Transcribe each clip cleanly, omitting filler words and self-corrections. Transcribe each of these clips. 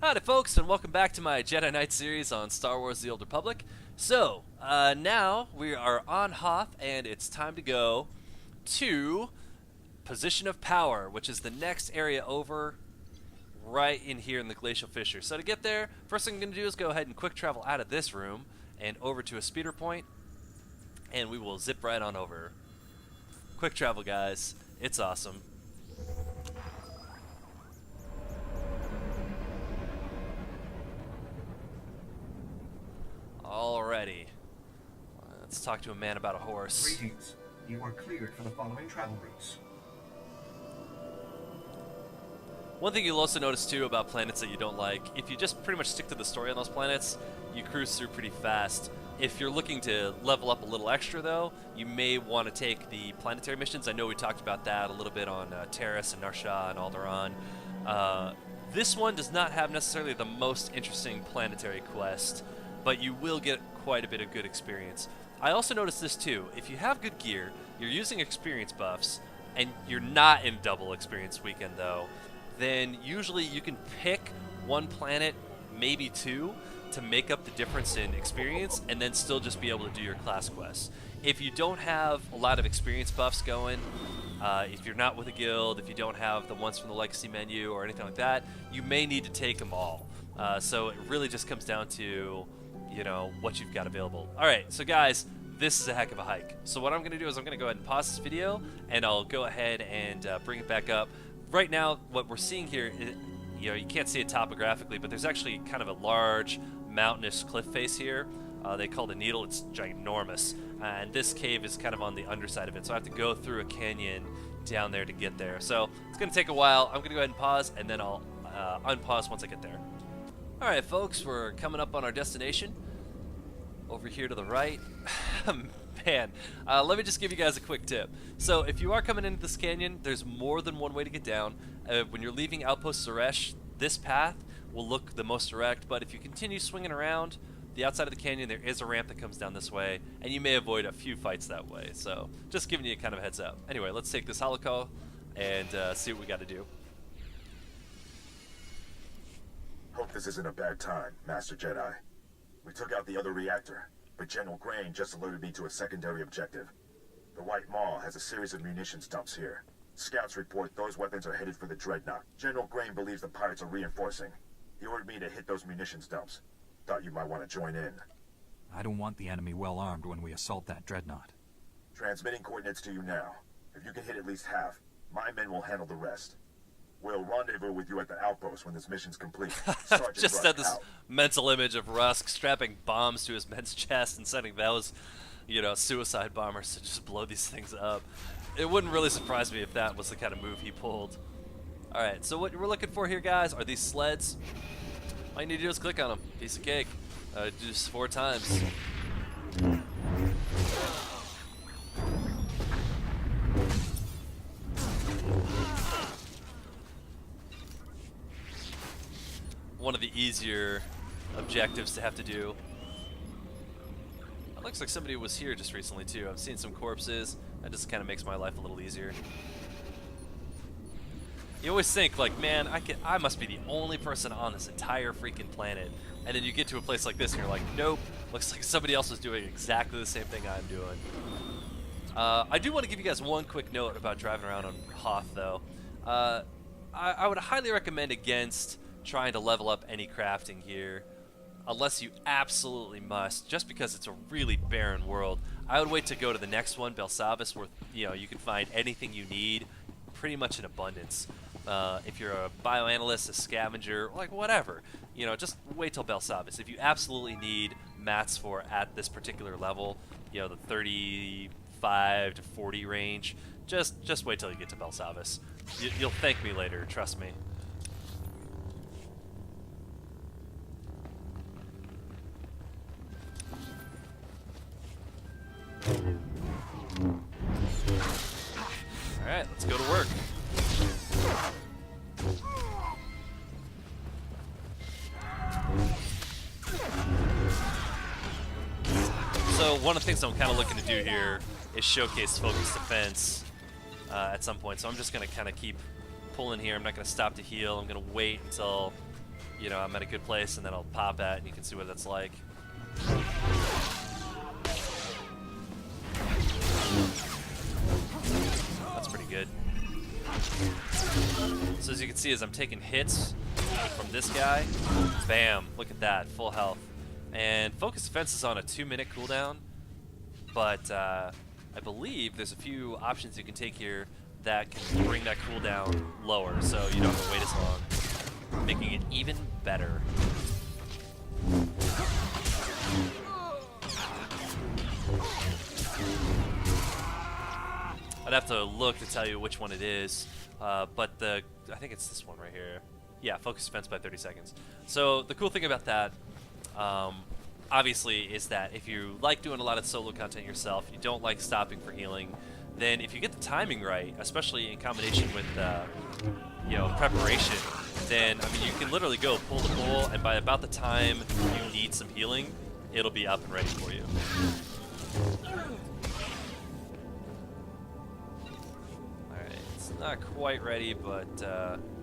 Howdy folks, and welcome back to my Jedi Knight series on Star Wars The Old Republic. So, now we are on Hoth, and it's time to go to Position of Power, which is the next area over right in here in the Glacial Fissure. So to get there, first thing I'm going to do is go ahead and quick travel out of this room and over to a speeder point, and we will zip right on over. Quick travel, guys. It's awesome. Alrighty. Let's talk to a man about a horse. Greetings. You are cleared for the following travel routes. One thing you'll also notice too about planets that you don't like, if you just pretty much stick to the story on those planets, you cruise through pretty fast. If you're looking to level up a little extra though, you may want to take the planetary missions. I know we talked about that a little bit on Terrace and Narsha and Alderaan. This one does not have necessarily the most interesting planetary quest, but you will get quite a bit of good experience. I also noticed this too. If you have good gear, you're using experience buffs, and you're not in double experience weekend though, then usually you can pick one planet, maybe two, to make up the difference in experience, and then still just be able to do your class quests. If you don't have a lot of experience buffs going, if you're not with a guild, if you don't have the ones from the legacy menu or anything like that, you may need to take them all. So it really just comes down to, you know, what you've got available. Alright, so guys, this is a heck of a hike. So what I'm going to do is I'm going to go ahead and pause this video, and I'll go ahead and bring it back up. Right now, what we're seeing here, you know, you can't see it topographically, but there's actually kind of a large mountainous cliff face here. They call the Needle. It's ginormous. And this cave is kind of on the underside of it, so I have to go through a canyon down there to get there. So it's going to take a while. I'm going to go ahead and pause, and then I'll unpause once I get there. Alright folks, we're coming up on our destination. Over here to the right. Man, let me just give you guys a quick tip. So if you are coming into this canyon, there's more than one way to get down. When you're leaving Outpost Suresh, this path will look the most direct, but if you continue swinging around the outside of the canyon, there is a ramp that comes down this way, and you may avoid a few fights that way. So just giving you kind of a heads up. Anyway, let's take this holocaust and see what we got to do. Hope this isn't a bad time, Master Jedi. We took out the other reactor, but General Grain just alerted me to a secondary objective. The White Maw has a series of munitions dumps here. Scouts report those weapons are headed for the Dreadnought. General Grain believes the pirates are reinforcing. He ordered me to hit those munitions dumps. Thought you might want to join in. I don't want the enemy well armed when we assault that Dreadnought. Transmitting coordinates to you now. If you can hit at least half, my men will handle the rest. We'll rendezvous with you at the outpost when this mission's complete. Sergeant Just Rusk had this out. mental image of Rusk strapping bombs to his men's chest and sending those, you know, suicide bombers to just blow these things up. It wouldn't really surprise me if that was the kind of move he pulled. Alright, so what we're looking for here, guys, are these sleds. All you need to do is click on them. Piece of cake. Just 4 times. One of the easier objectives to have to do. It looks like somebody was here just recently too. I've seen some corpses. That just kind of makes my life a little easier. You always think like, man, I must be the only person on this entire freaking planet. And then you get to a place like this and you're like, nope, looks like somebody else was doing exactly the same thing I'm doing. I do want to give you guys one quick note about driving around on Hoth though. I would highly recommend against trying to level up any crafting here, unless you absolutely must, just because it's a really barren world. I would wait to go to the next one, Belsavis, where you can find anything you need pretty much in abundance. If you're a bioanalyst, a scavenger, like whatever, just wait till Belsavis. If you absolutely need mats for at this particular level, the 35 to 40 range, just wait till you get to Belsavis. You'll thank me later, trust me. Alright, let's go to work. So one of the things I'm kind of looking to do here is showcase focused defense at some point. So I'm just going to kind of keep pulling here. I'm not going to stop to heal. I'm going to wait until, you know, I'm at a good place, and then I'll pop at, and you can see what that's like. That's pretty good. So as you can see, as I'm taking hits from this guy, bam, look at that, full health. And Focus Defense is on a 2-minute cooldown, but I believe there's a few options you can take here that can bring that cooldown lower, so you don't have to wait as long, making it even better. I'd have to look to tell you which one it is, but I think it's this one right here. Yeah, Focus Defense by 30 seconds. So the cool thing about that, obviously, is that if you like doing a lot of solo content yourself, you don't like stopping for healing, then if you get the timing right, especially in combination with you know, preparation, then I mean you can literally go pull the pull, and by about the time you need some healing, it'll be up and ready for you. Alright, it's not quite ready, but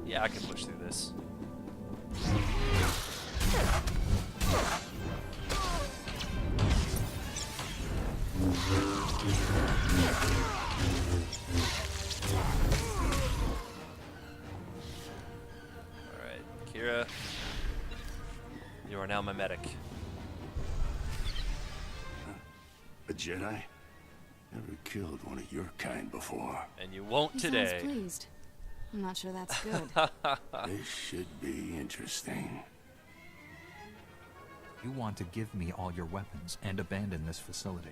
yeah, I can push through this. Alright, Kira, you are now my medic. A Jedi? Never killed one of your kind before. And you won't He today. sounds pleased. I'm not sure that's good. This should be interesting. You want to give me all your weapons and abandon this facility.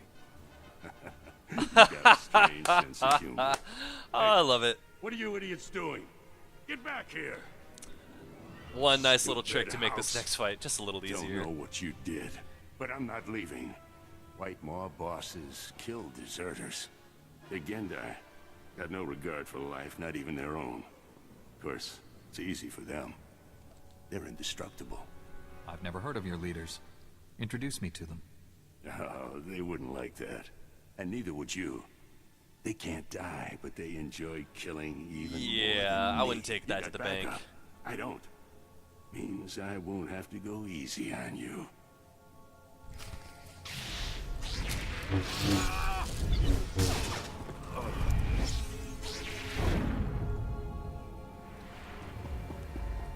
You got a strange sense of humor. Oh, I love it. What are you idiots doing? Get back here! One nice little trick Stupid to make this house. next fight just a little easier. Don't know what you did, but I'm not leaving. White Maw bosses kill deserters. The Gendai got no regard for life, not even their own. Of course, it's easy for them. They're indestructible. I've never heard of your leaders. Introduce me to them. Oh, they wouldn't like that. And neither would you. They can't die, but they enjoy killing even more Yeah, than I me. wouldn't take You that got to the bank. backup. I don't. Means I won't have to go easy on you.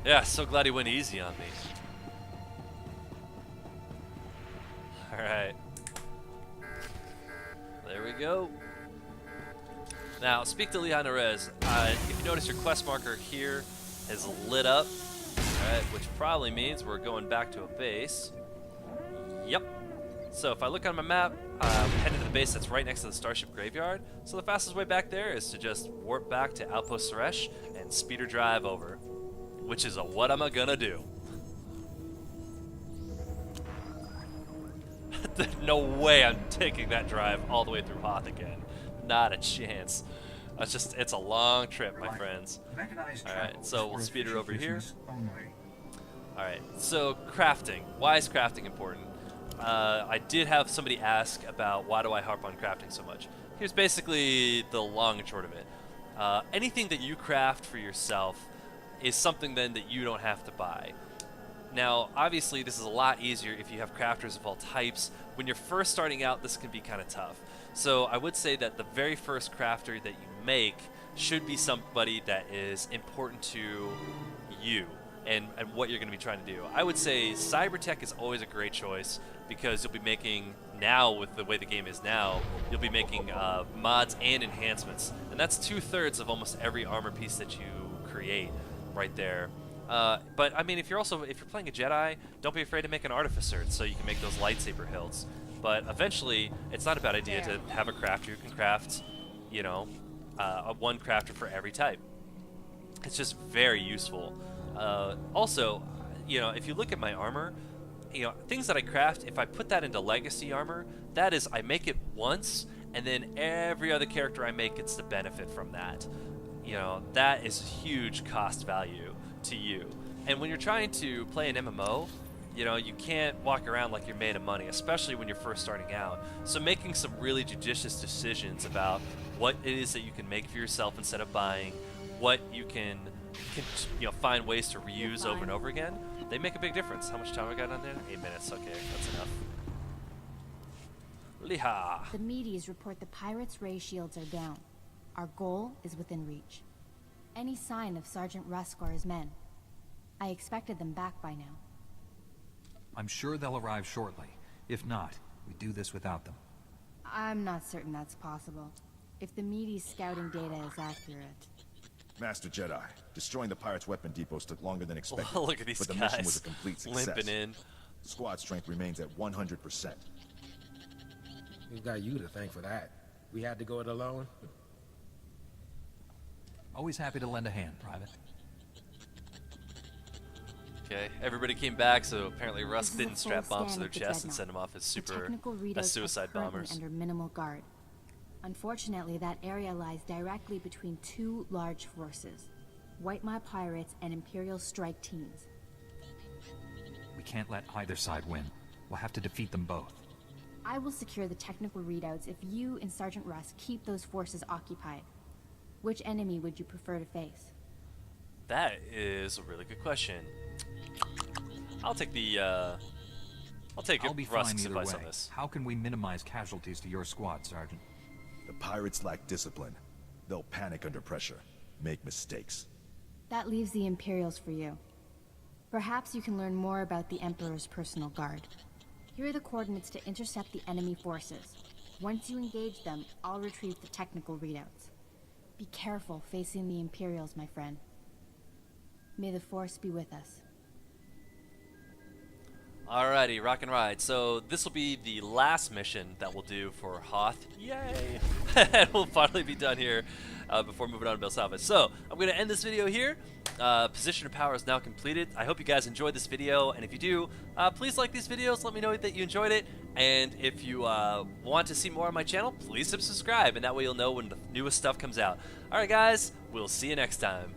Yeah, so glad he went easy on me. Alright. There we go. Now, speak to Leon Nerez. If you notice, your quest marker here is lit up. Alright, which probably means we're going back to a base. Yep. So if I look on my map, I'm heading to the base that's right next to the Starship Graveyard. So the fastest way back there is to just warp back to Outpost Suresh and speeder drive over. Which is a what am I gonna do? No way I'm taking that drive all the way through Hoth again. Not a chance. It's a long trip, my friends. Mechanized Alright, travel so we'll for speed it efficient over here. business only. Alright, so crafting. Why is crafting important? I did have somebody ask about why do I harp on crafting so much. Here's basically the long and short of it. Anything that you craft for yourself is something then that you don't have to buy. Now, obviously, this is a lot easier if you have crafters of all types. When you're first starting out, this can be kind of tough. So I would say that the very first crafter that you make should be somebody that is important to you and what you're going to be trying to do. I would say Cybertech is always a great choice because you'll be making, now with the way the game is now, you'll be making mods and enhancements. And that's 2/3 of almost every armor piece that you create right there. But I mean, if you're playing a Jedi, don't be afraid to make an artificer so you can make those lightsaber hilts. But eventually, it's not a bad idea to have a crafter who can craft, you know, one crafter for every type. It's just very useful. Also, you know, if you look at my armor, you know, things that I craft, if I put that into legacy armor, that is, I make it once, and then every other character I make gets the benefit from that. You know, that is huge cost value to you. And when you're trying to play an MMO, you know, you can't walk around like you're made of money, especially when you're first starting out. So making some really judicious decisions about what it is that you can make for yourself instead of buying, what you can can, find ways to reuse over and over again, they make a big difference. How much time we got on there? 8 minutes. Okay, that's enough. Liha. The meaties report the pirates' ray shields are down. Our goal is within reach. Any sign of Sergeant Rusk or his men? I expected them back by now. I'm sure they'll arrive shortly. If not, we do this without them. I'm not certain that's possible. If the meaties' scouting data is accurate. Master Jedi, destroying the pirates' weapon depots took longer than expected. Oh, look at these but the guys mission was a complete success. limping in. Squad strength remains at 100%. We got you to thank for that. We had to go it alone. Always happy to lend a hand, Private. Okay, everybody came back, so apparently Russ This is a didn't strap full bombs to scan their of the chests and Dreadnought. send them off as The technical readouts suicide are currently bombers. under minimal guard. Unfortunately, that area lies directly between two large forces, White Maw pirates and Imperial strike teams. We can't let either side win. We'll have to defeat them both. I will secure the technical readouts if you and Sergeant Russ keep those forces occupied. Which enemy would you prefer to face? That is a really good question. I'll take I'll be Rusk's fine either advice way. on this. How can we minimize casualties to your squad, Sergeant? The pirates lack discipline. They'll panic under pressure, make mistakes. That leaves the Imperials for you. Perhaps you can learn more about the Emperor's personal guard. Here are the coordinates to intercept the enemy forces. Once you engage them, I'll retrieve the technical readouts. Be careful facing the Imperials, my friend. May the Force be with us. Alrighty, rock and ride. So this will be the last mission that we'll do for Hoth. Yay! And we'll finally be done here before moving on to Belsalva. So I'm going to end this video here. Position of power is now completed. I hope you guys enjoyed this video, and if you do, please like these videos. Let me know that you enjoyed it. And if you want to see more on my channel, please subscribe, and that way you'll know when the newest stuff comes out. Alright guys, we'll see you next time.